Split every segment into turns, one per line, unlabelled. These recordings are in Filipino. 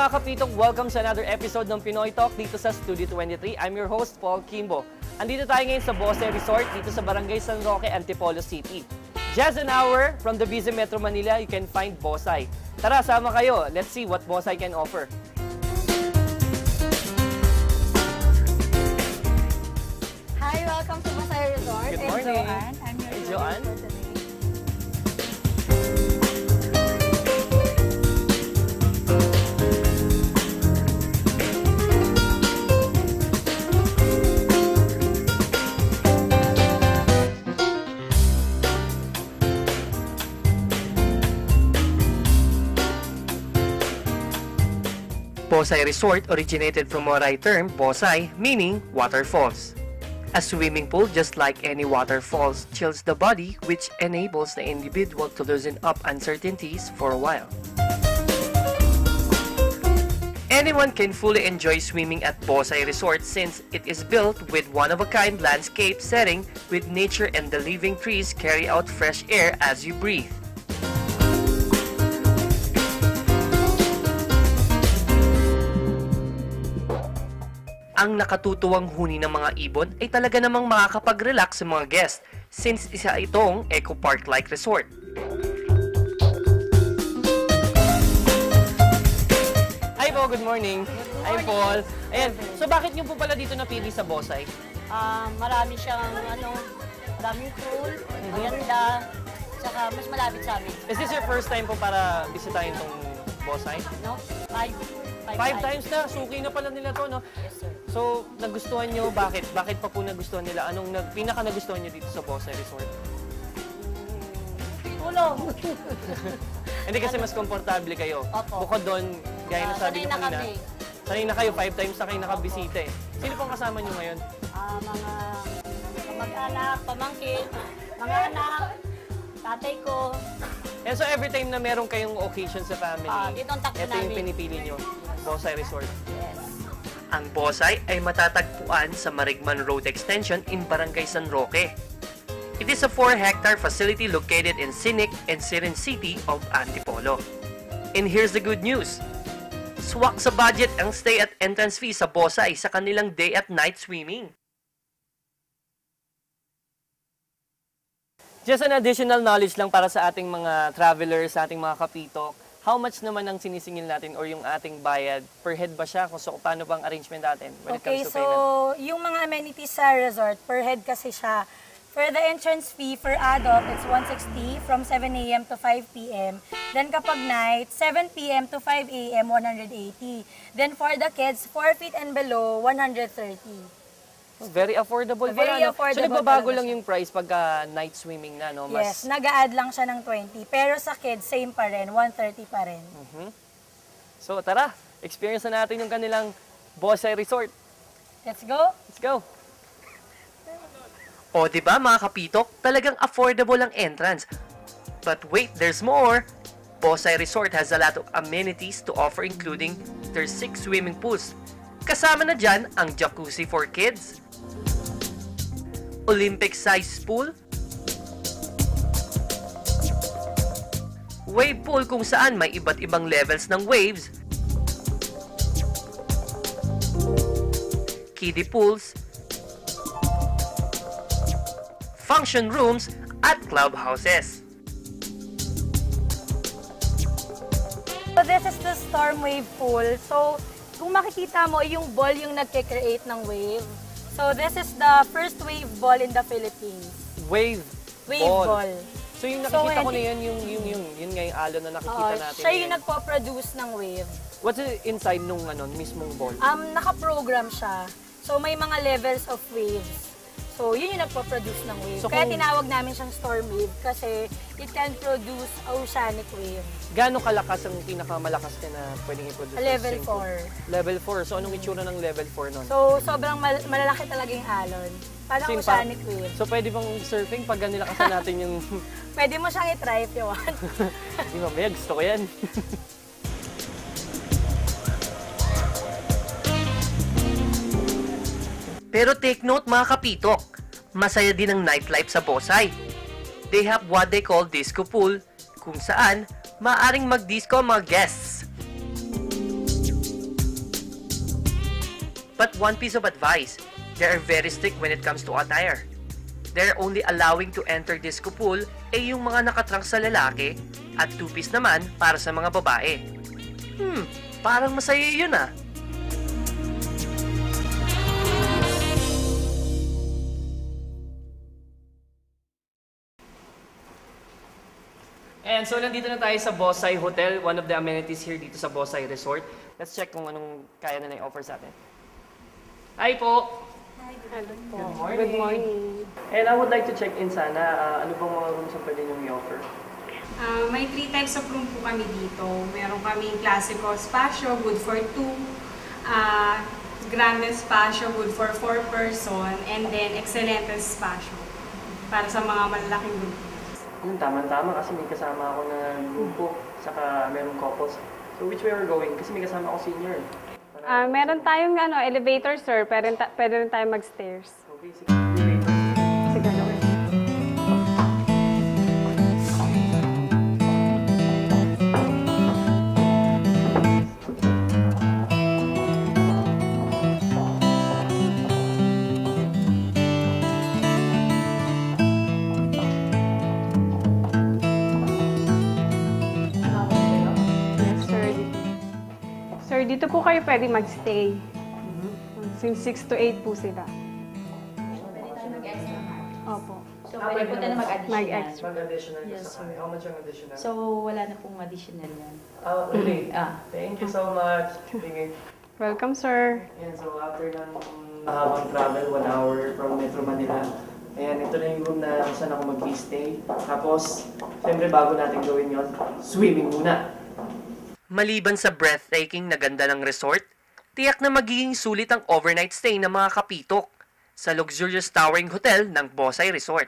mga kapitok, welcome sa another episode ng Pinoy Talk dito sa Studio 23. I'm your host, Paul Kimbo. Andito tayo ngayon sa Bosay Resort dito sa Barangay San Roque, Antipolo City. Just an hour from the busy Metro Manila, you can find Bosay. Tara, sama kayo. Let's see what Bosay can offer.
Hi, welcome to Bosay Resort.
Good morning.
I'm your
Hey, Joanne.
for today.
Bosay Resort originated from Moray term, Bosay, meaning waterfalls. A swimming pool, just like any waterfalls, chills the body, which enables the individual to loosen up uncertainties for a while. Anyone can fully enjoy swimming at Bosay Resort since it is built with one-of-a-kind landscape setting with nature and the living trees carry out fresh air as you breathe. Ang nakatutuwang huni ng mga ibon ay talaga namang makakapag-relax sa mga guests since isa itong eco park-like resort. Hi po, good morning. Hi Paul. Ayan, so bakit niyo po pala dito napili sa Bosay?
Marami siyang maraming pool, maganda, tsaka mas malapit sa amin.
Is this your first time po para bisitahin tong Bosay?
No?
Five times na, suki na pala nila to, no?
Yes, sir.
So, nagustuhan nyo, bakit? Bakit pa po nagustuhan nila? Anong pinaka-nagustuhan nyo dito sa Bosay Resort?
Tulong!
Hindi kasi mas komportable kayo.
Opo.
Bukod doon, gaya na sabi nyo kanina,
kami.
sanay na kayo, 5 times na kayo nakabisita eh. Sino pong kasama nyo ngayon?
Mga mag-anak, pamangkin, mga anak, tatay ko.
And so, every time na meron kayong occasion sa family,
dito ang takbo
ito yung
namin.
pinipili nyo, Bosay Resort.
Yes.
Ang Bosay ay matatagpuan sa Marigman Road Extension in Barangay San Roque. It is a 4-hectare facility located in scenic and serene city of Antipolo. And here's the good news. Swak sa budget ang stay at entrance fee sa Bosay sa kanilang day at night swimming. Just an additional knowledge lang para sa ating mga travelers, sa ating mga kapitok. How much naman ang sinisingil natin or yung ating bayad? Per head ba siya? So, paano bang arrangement natin when it comes to payment?
So yung mga amenities sa resort, per head kasi siya. For the entrance fee for adult, it's 160 from 7 a.m. to 5 p.m. Then kapag night, 7 p.m. to 5 a.m., 180. Then for the kids, 4 feet and below, 130.
Very affordable
Very
pala, no?
affordable
So, nagbabago
talaga
lang yung price pagka night swimming na, no?
Yes, nag-a-add lang siya ng 20. Pero sa kids, same pa rin, 130 pa rin.
So, tara, experience na natin yung kanilang Bosay Resort.
Let's go!
Let's go! O, diba mga kapitok? Talagang affordable ang entrance. But wait, there's more! Bosay Resort has a lot of amenities to offer including their 6 swimming pools. Kasama na dyan ang jacuzzi for kids, Olympic-sized pool, wave pool kung saan may iba't ibang levels ng waves, kiddie pools, function rooms, at clubhouses.
So this is the storm wave pool. So kung makikita mo, yung ball yung nagke-create ng wave. So this is the first wave ball in the Philippines.
Wave
Ball.
So yung nakikita ko na
hindi-
yun nga yung alon na nakikita natin.
Siya yung
ngayon.
nagpo-produce ng wave.
What's inside nung mismong ball?
Naka-program siya. So may mga levels of waves. So yun yung nagpo-produce ng wave.
So,
Kaya
kung-
tinawag namin siyang storm wave kasi it can produce oceanic wave.
Gaano kalakas ang pinakamalakas ka na pwedeng i-produce?
Level
sa
4.
Level 4. So anong itsura ng level 4 nun?
So sobrang malalaki talaga yung alon. Parang
So, yung
oceanic wave.
So pwede bang surfing pag nilakasan natin yung...
Pwede mo siyang i-try if you want.
Di mamaya, gusto ko yan. Pero take note mga kapitok, masaya din ang nightlife sa Bosay. They have what they call disco pool, kung saan maaaring mag-disco ang mga guests. But one piece of advice, they are very strict when it comes to attire. They're only allowing to enter disco pool yung mga nakatrunks sa lalaki at two-piece naman para sa mga babae. Parang masaya yun ah. And so nandito na tayo sa Bosay Hotel, one of the amenities here dito sa Bosay Resort. Let's check kung anong kaya na i-offer sa atin. Hi po!
Hello po.
Good morning.
Good morning.
And I would like to check in sana, ano bang mga rooms ang pwede niyong i-offer?
May 3 types of room po kami dito. Meron kaming classical spatio, good for 2. Grande spatio, good for 4 person. And then excelente spatio, para sa mga malalaking grupo.
Tama-tama kasi may kasama ako na grupo, saka merong couples. So which way we're going? Kasi may kasama ako senior.
Meron tayong elevator, sir. Pwede rin tayo mag-stairs.
Okay, sige. Elevator.
Sige, okay. Sir, dito po kayo pwede mag-stay. Since 6 to 8 po sila. Opo.
So, pwede po tayo mag-additional.
Mag-extra.
Mag-additional
Yes,
sa
sir.
How much ang additional?
So, wala na pong additional yan.
Really?
Ah.
Thank you so much. Sige.
Welcome, sir.
Ayan, so after ng mahabang travel, 1 hour from Metro Manila, ayan, ito na yung room na saan ako mag-stay. Tapos, siyempre bago natin gawin yon, swimming muna. Maliban sa breathtaking na ganda ng resort, tiyak na magiging sulit ang overnight stay ng mga kapitok sa luxurious towering hotel ng Bosay Resort.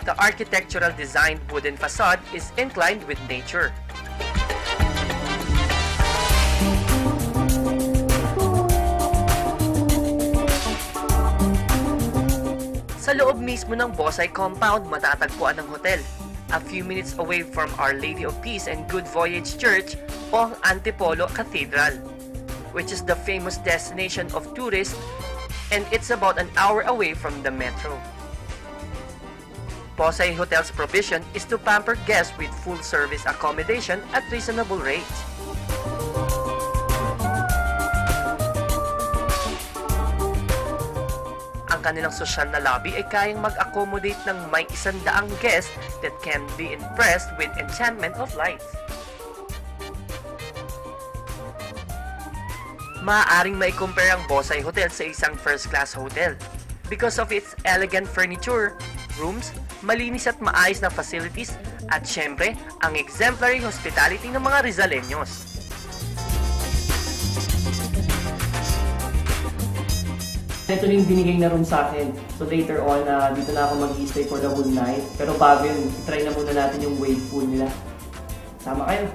The architectural designed wooden facade is inclined with nature. Sa loob mismo ng Bosay compound, matatagpuan ang hotel. A few minutes away from Our Lady of Peace and Good Voyage Church o ang Antipolo Cathedral, which is the famous destination of tourists, and it's about an hour away from the metro. Bosay Hotel's provision is to pamper guests with full-service accommodation at reasonable rates. Ang kanilang sosyal na lobby ay kayang mag-accommodate ng may 100 guests that can be impressed with enchantment of lights. Maaaring mai-compare ang Bosay Hotel sa isang first-class hotel because of its elegant furniture, rooms, malinis at maayos na facilities, at syempre, ang exemplary hospitality ng mga Rizaleños. Ito na yung binigay na room sa akin. So later on, dito na ako mag-stay for the whole night. Pero bago yun, try na muna natin yung wave pool nila. Sama kayo.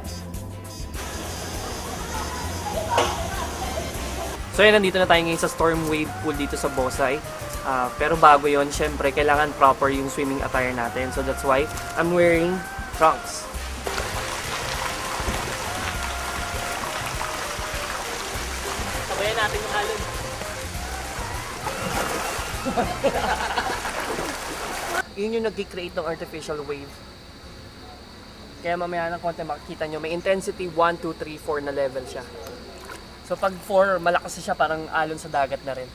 So yun, nandito na tayo ngayon sa Storm Wave Pool dito sa Bosay. Pero bago yon, syempre, kailangan proper yung swimming attire natin. So that's why I'm wearing trunks. Sabayan natin yung alon. Yun yung nag-create ng artificial wave. Kaya mamaya ng konti makikita nyo, may intensity 1, 2, 3, 4 na level siya. So pag 4, malakas siya, parang alon sa dagat na rin.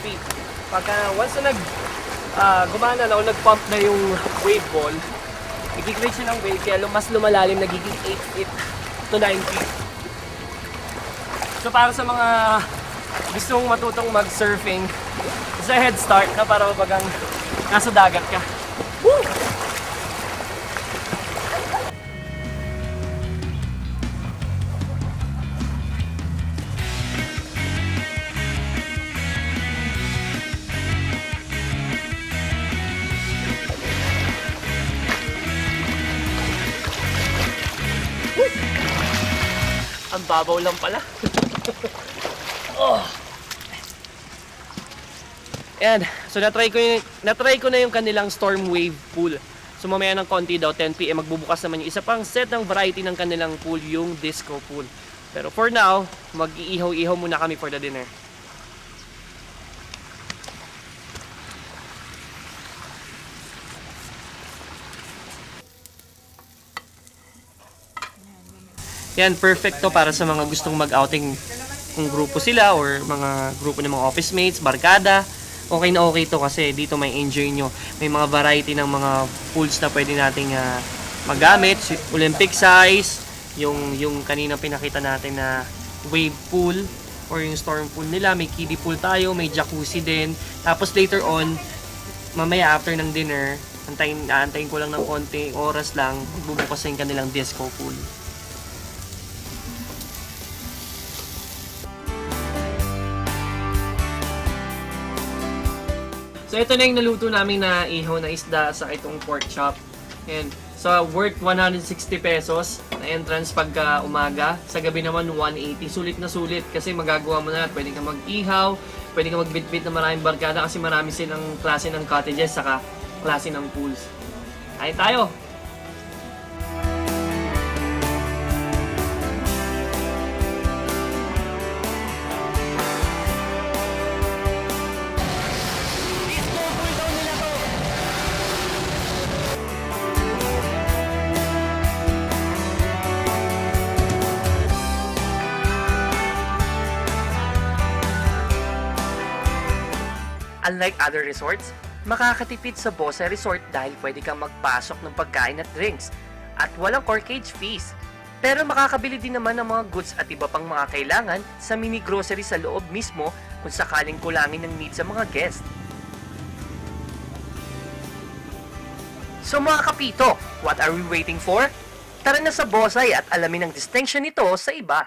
feet. Pagka once na gumana na o nag-pump na yung wave ball, i-create siya ng wave kaya mas lumalalim, nagiging 8 feet to 9 feet. So para sa mga gustong matutong mag-surfing, it's a head start na para mabagang nasa dagat ka. Woo! Ang babaw lang pala. Oh. Ayan. So, natry ko na yung kanilang storm wave pool. So, mamaya ng konti daw, 10 PM, magbubukas naman yung isa pang set ng variety ng kanilang pool, yung disco pool. Pero for now, mag-iihaw-ihaw muna kami for the dinner. Yan, perfect to para sa mga gustong mag-outing kung grupo sila or mga grupo ng mga office mates, barkada. Okay na okay to kasi dito may enjoy nyo. May mga variety ng mga pools na pwede nating magamit. Olympic size, yung kanina pinakita natin na wave pool or yung storm pool nila. May kiddie pool tayo, may jacuzzi din. Tapos later on, mamaya after ng dinner, aantayin ko lang ng konting oras lang, bubukas yung kanilang disco pool. So ito na yung naluto namin na ihaw na isda sa itong pork chop. And so worth 160 pesos na entrance pagka umaga. Sa gabi naman 180. Sulit na sulit kasi magagawa mo na. Pwede kang mag-ihaw, pwede kang magbitbit na maraming barkada kasi marami silang klase ng cottages saka klase ng pools. Kain tayo! Unlike other resorts, makakatipid sa Bosse Resort dahil pwede kang magpasok ng pagkain at drinks at walang corkage fees. Pero makakabili din naman ng mga goods at iba pang mga kailangan sa mini grocery sa loob mismo kung sakaling kulangin ng needs sa mga guest. So mga kapito, what are we waiting for? Tara na sa Bosse at alamin ang distinction nito sa iba.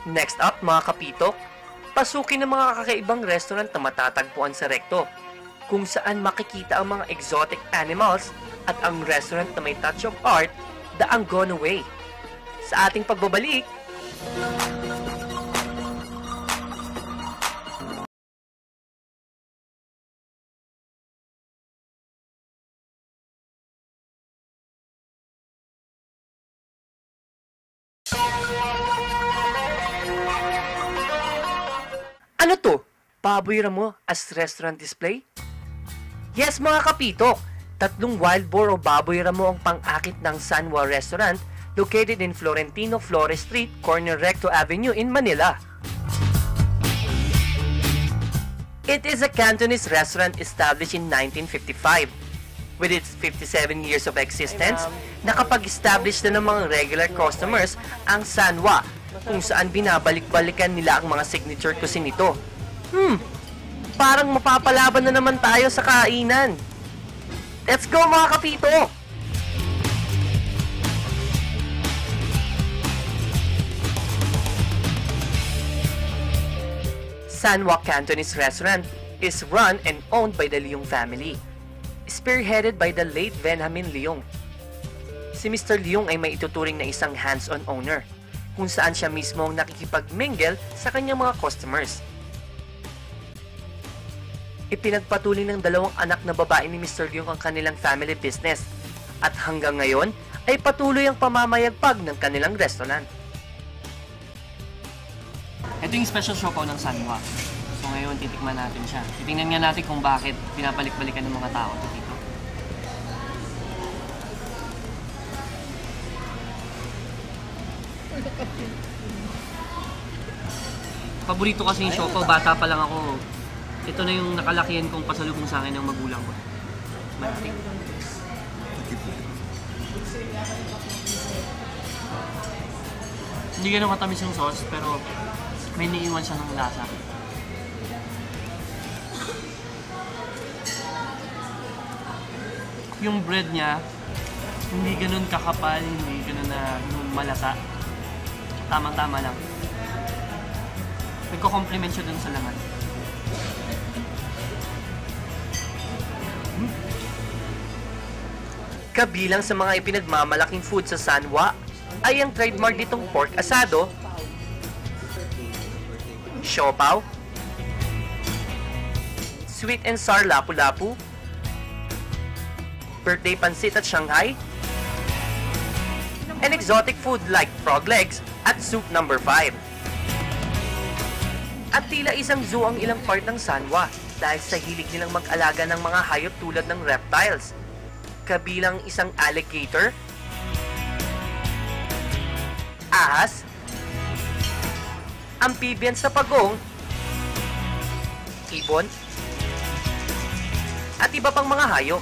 Next up mga kapito, pasukin ng mga kakaibang restaurant na matatagpuan sa Recto, kung saan makikita ang mga exotic animals at ang restaurant na may touch of art, The Angono Way. Sa ating pagbabalik, ano to? Baboy Ramo as restaurant display? Yes mga kapitok, 3 wild boar o baboy ramo ang pang-akit ng Sanwa Restaurant located in Florentino Flores Street, corner Recto Avenue in Manila. It is a Cantonese restaurant established in 1955. With its 57 years of existence, nakapag-establish na ng mga regular customers ang Sanwa, kung saan binabalik-balikan nila ang mga signature cuisine nito. Parang mapapalaban na naman tayo sa kainan. Let's go mga kapito! Sanwa Cantonese Restaurant is run and owned by the Leong family, spearheaded by the late Benjamin Leong. Si Mr. Leong ay may ituturing na isang hands-on owner, kung saan siya mismo ang nakikipag-mingle sa kanyang mga customers. Ipinagpatuloy ng 2 anak na babae ni Mr. Leong ang kanilang family business at hanggang ngayon ay patuloy ang pamamayagpag ng kanilang restaurant. Ito yung special siopaw ng Sanwa. So ngayon titikman natin siya. Titingnan nga natin kung bakit pinabalik-balikan ng mga tao ito dito. Paborito kasi yung siopaw, bata pa lang ako. Ito na yung nakalakihan kong pasalubong sa akin ng magulang ko. Malaki. Hindi ganun katamis yung sauce, pero may niiwan siya ng lasa. Yung bread niya, hindi ganun kakapal, hindi ganun na malasa. Tamang-tama lang. Nagko-compliment siya dun sa laman. Kabilang sa mga ipinagmamalaking food sa Sanwa ay ang trademark nitong pork asado, siopaw, sweet and sour lapu-lapu, birthday pansit at Shanghai, and exotic food like frog legs at soup number 5. At tila isang zoo ang ilang part ng Sanwa dahil sa hilig nilang mag-alaga ng mga hayop tulad ng reptiles, kabilang isang alligator, ahas, amphibians sa pagong, ibon, at iba pang mga hayop.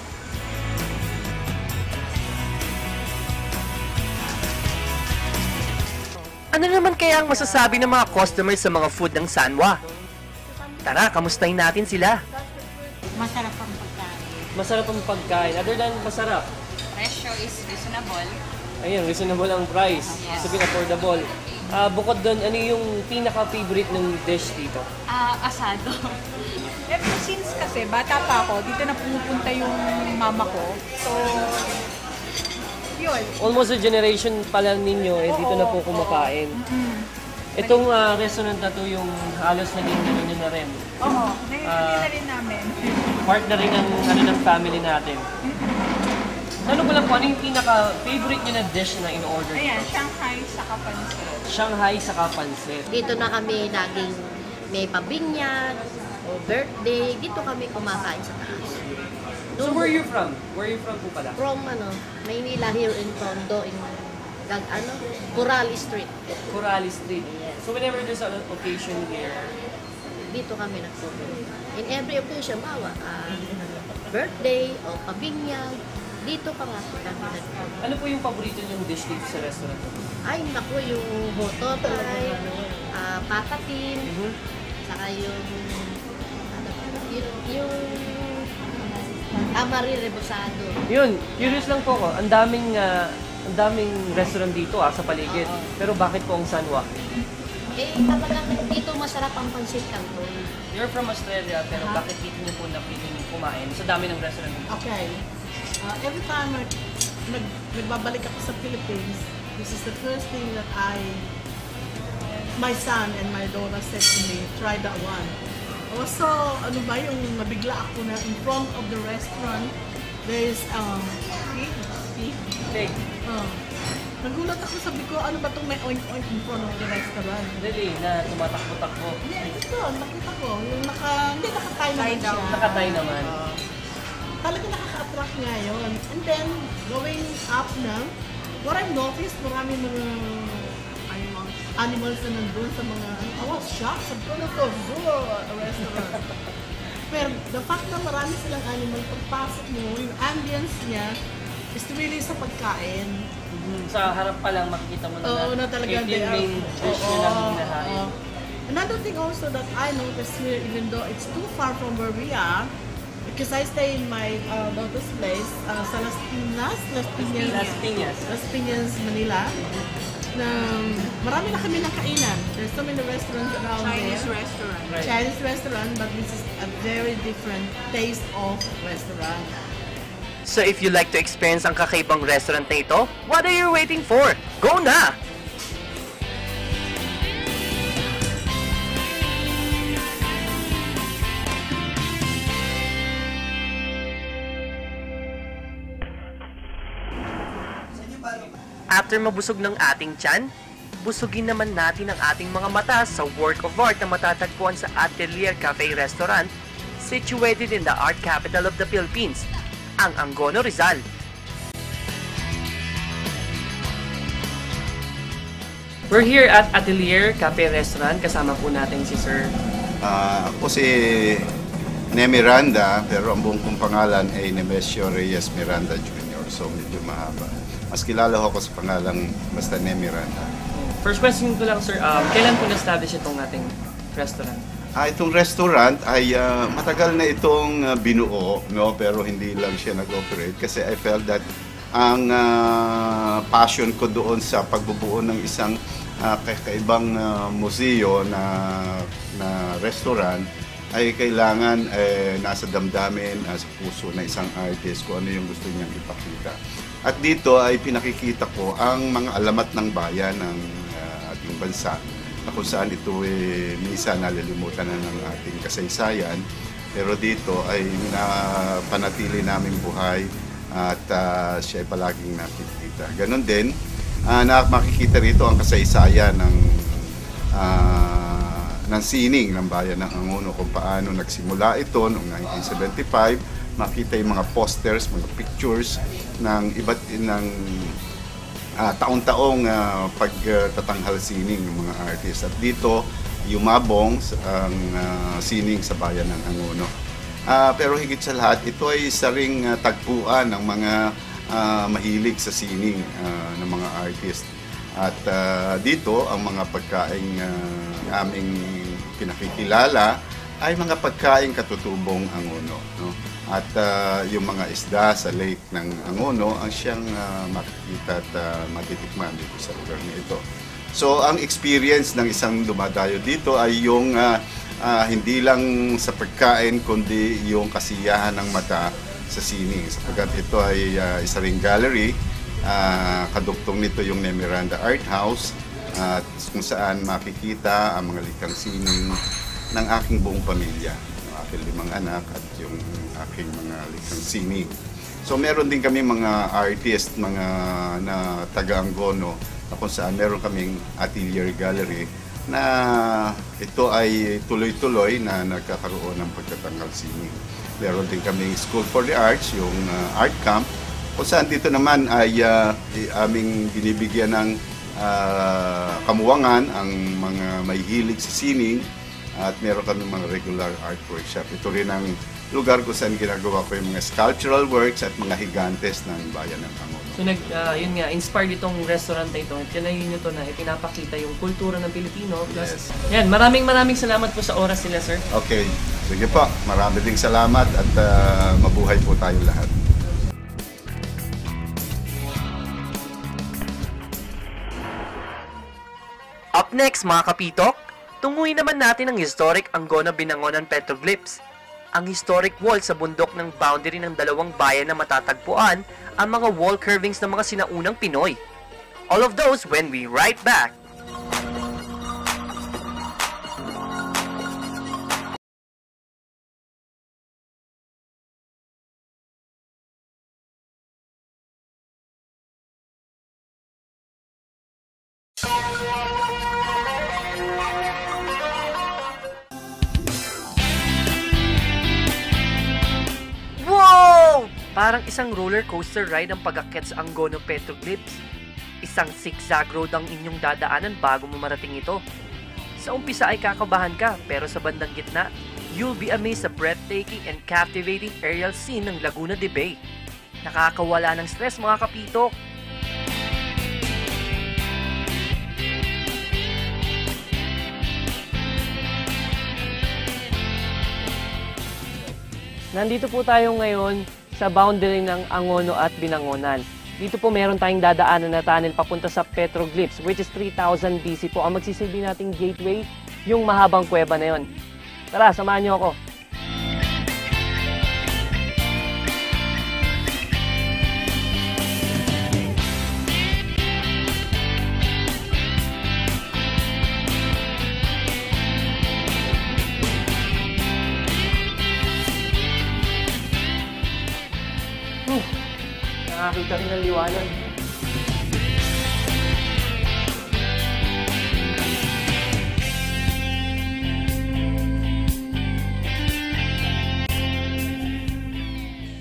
Ano naman kaya ang masasabi ng mga customers sa mga food ng Sanwa? Tara, kamustahin natin sila.
Masarap ang pagkain.
Masarap ang pagkain. Other than masarap,
Presyo is reasonable.
ayun, reasonable ang price. Sabihin affordable. Bukod doon, ano yung pinaka-favorite ng dish dito?
Asado.
Ever since kasi, bata pa ako, dito na pumupunta yung mama ko. So, yun.
Almost a generation pa lang ninyo, dito na po kumakain. Itong restaurant na to yung halos naging nyo na rin.
Oo, na rin namin.
Part na rin ng family natin. Ano ko lang po, ano yung pinaka-favorite nyo na dish na in-order
Ayan,
dito?
Shanghai sa kapansin.
Shanghai sa pansit.
Dito na kami laging may pabinyag o birthday. Dito kami kumakain sa taas.
So where you from? Where you from po pala?
From Maynila, here in Tondo, in Corral Street.
Corral Street. So whenever there's an occasion here,
Dito kami nagpupunta. In every occasion, birthday o pabinyag, dito pa nga po kami nagpupunta.
ano po yung paborito nyong dish dito sa restaurant?
Ay, naku, yung hototay, patatin, saka yung amari rebusado.
Yun, curious lang po ko. Ang daming restaurant dito sa paligid. Pero bakit po ang Sanwa?
Talagang dito masarap ang pansit canton.
You're from Australia, pero bakit dito niyo po napiling kumain sa dami ng restaurant dito?
Okay. Every time nagbabalik ako sa Philippines, this is the first thing that my son and my daughter said to me, try that one. Also, ano ba yung nabigla ako na in front of the restaurant, there is pig.
Pig.
Nagulat ako, sabi ko, ano ba itong may oink-oink in front of the restaurant?
Really, na tumatakbo-takbo.
Yeah, ito, nakita ko. Yung hindi nakatay naman siya.
Nakatay naman.
Talaga nakaka-attract nga yun. And then, going up na, what I've noticed, marami mga animals na nandun sa mga, I was shocked, sabi ko, ito, zoo, a restaurant. Pero the fact na marami silang animal, pagpasok mo, yung ambience niya, is really sa pagkain.
Sa harap pa lang makikita mo na
talaga
ito yung main dish nila hinahain.
Another thing also that I noticed here, even though it's too far from where we are, because I stay in my daughter's place, sa Las Piñas, Manila, na marami na kami nakainan. There's so many restaurants around
Chinese
there.
restaurant.
Right.
Chinese restaurant, but this is a very different taste of restaurant.
So if you like to experience ang kakaibang restaurant na ito, what are you waiting for? Go na! After mabusog ng ating tiyan, busugin naman natin ang ating mga mata sa work of art na matatagpuan sa Atelier Cafe Restaurant situated in the art capital of the Philippines, ang Angono, Rizal. We're here at Atelier Cafe Restaurant. Kasama po natin si Sir.
Ako si Ne Miranda, pero ang buong kong pangalan ay Nemesio Reyes Miranda Jr. So medyo mahaba. Mas kilala ako sa pangalang basta Ne Miranda.
First question ko lang, Sir. Kailan po na-establish itong ating restaurant?
Itong restaurant ay matagal na itong binuo, no? Pero hindi lang siya nag-operate kasi I felt that ang passion ko doon sa pagbubuo ng isang kakaibang museo na restaurant ay kailangan nasa damdamin, sa puso na isang artist kung ano yung gusto niyang ipakita. At dito ay pinakikita ko ang mga alamat ng bayan ng ating bansa na kung saan ito minsan nalilimutan na ng ating kasaysayan. Pero dito ay napanatili namin buhay at siya ay palaging nakikita. Ganon din, makikita rito ang kasaysayan ng sining ng bayan ng Angono, kung paano nagsimula ito noong 1975. Makita yung mga posters, mga pictures ng iba't ng taon-taong pagtatanghal sining ng mga artist. At dito, yumabong ang sining sa bayan ng Angono. Pero higit sa lahat, ito ay isa ring tagpuan ng mga mahilig sa sining ng mga artist. At dito, ang mga pagkaing aming pinakikilala ay mga pagkaing katutubong Angono. No? At yung mga isda sa lake ng Angono ang siyang makikita at matitikman dito sa lugar na ito. So, ang experience ng isang dumadayo dito ay yung hindi lang sa pagkain, kundi yung kasiyahan ng mata sa sining. Sapagkat ito ay isa ring gallery. Kadugtong nito yung Nemiranda Art House at kung saan makikita ang mga likhang sining ng aking buong pamilya, ng aking 5 anak at yung aking mga likhang sining. So meron din kami mga artist, mga na taga-Angono, na kung saan meron kaming atelier gallery na ito ay tuloy-tuloy na nagkakaroon ng pagtatanghal sining. Meron din kaming School for the Arts, yung art camp, kung saan dito naman ay aming binibigyan ng kamuwangan ang mga may hilig sa sining at meron kami mga regular art workshop. Ito rin ang lugar kung saan ginagawa ko yung mga sculptural works at mga higantes ng bayan ng Angono.
So yun nga, inspired itong restaurant na ito. Kinayin nyo ito na ipinapakita yung kultura ng Pilipino. Plus, yan, maraming salamat po sa oras nila, sir.
Okay, sige po. Marami ding salamat at mabuhay po tayo lahat.
Up next mga kapitok, tunguin naman natin ang historic Angono Binangonan Petroglyphs. Ang historic wall sa bundok ng boundary ng dalawang bayan na matatagpuan ang mga wall carvings ng mga sinaunang Pinoy. All of those when we right back. Parang isang roller coaster ride ang pag-akyat sa Angono Petroglyphs. Isang zigzag road ang inyong dadaanan bago mo marating ito. Sa umpisa ay kakabahan ka, pero sa bandang gitna, you'll be amazed sa breathtaking and captivating aerial scene ng Laguna de Bay. Nakakawala ng stress mga kapitok. Nandito po tayo ngayon sa boundary ng Angono at Binangonan. Dito po meron tayong dadaanan na tunnel papunta sa Petroglyphs, which is 3000 BC po. Ang magsisilbi nating gateway, yung mahabang kuweba na yon. Tara, samahan niyo ako. Nakakita rin ng liwanag.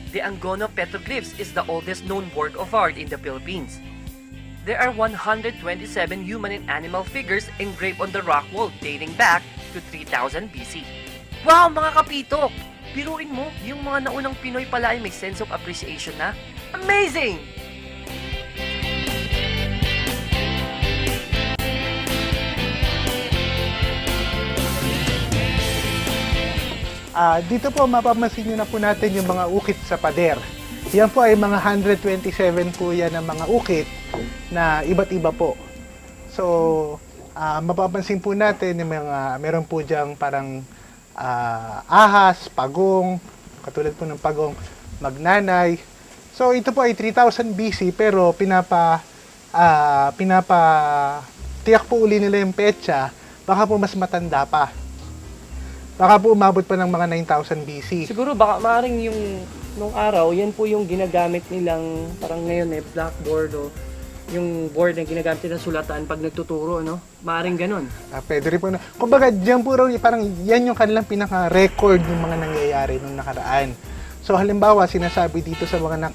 The Angono Petroglyphs is the oldest known work of art in the Philippines. There are 127 human and animal figures engraved on the rock wall dating back to 3000 BC. Wow, mga kapitok! Biruin mo, yung mga naunang Pinoy pala ay may sense of appreciation na. Amazing!
Dito po mapapansin nyo na po natin yung mga ukit sa pader. Yan po ay mga 127 po yan ng mga ukit na iba't iba po. So, mapapansin po natin yung mga, meron po diyang parang ahas, pagong, katulad po ng pagong, magnanay, So ito po ay 3000 BC pero tiyak po uli nila yung petsa, baka po mas matanda pa. Baka po umabot pa ng mga 9000 BC.
Siguro baka maaaring yung nung araw, yan po yung ginagamit nilang parang ngayon blackboard o yung board na ginagamit nilang sulatan pag nagtuturo, no? Maaaring ganun.
Pwede rin po na. Kumbaga, diyan po raw, parang yan yung kanilang pinaka-record ng mga nangyayari nung nakaraan. So halimbawa, sinasabi dito sa mga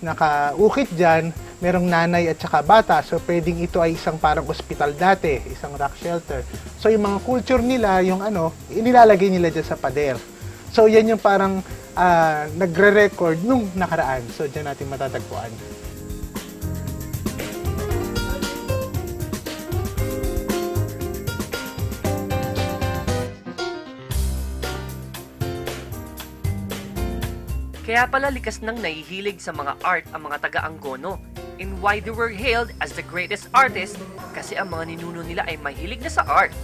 nakaukit dyan, merong nanay at saka bata. So pwedeng ito ay isang parang ospital dati, isang rock shelter. So yung mga culture nila, yung inilalagay nila dyan sa pader. So yan yung parang nagre-record nung nakaraan. So dyan natin matatagpuan.
Kaya pala likas nang nahihilig sa mga art ang mga taga-Angono, and why they were hailed as the greatest artists kasi ang mga ninuno nila ay mahilig na sa art.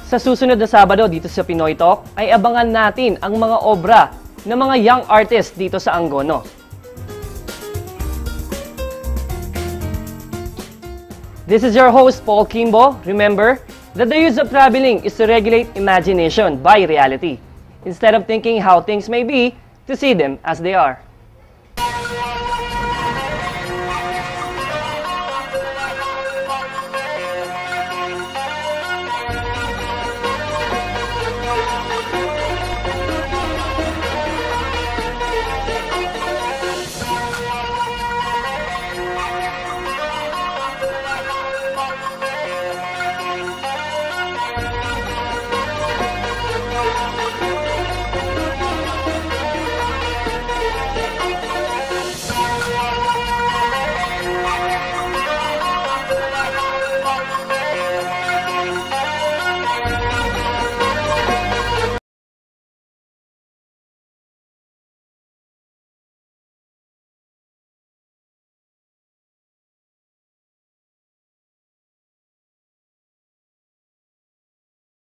Sa susunod na Sabado dito sa Pinoy Talk ay abangan natin ang mga obra ng mga young artists dito sa Angono. This is your host, Paul Kimbo. Remember that the use of traveling is to regulate imagination by reality, instead of thinking how things may be, to see them as they are.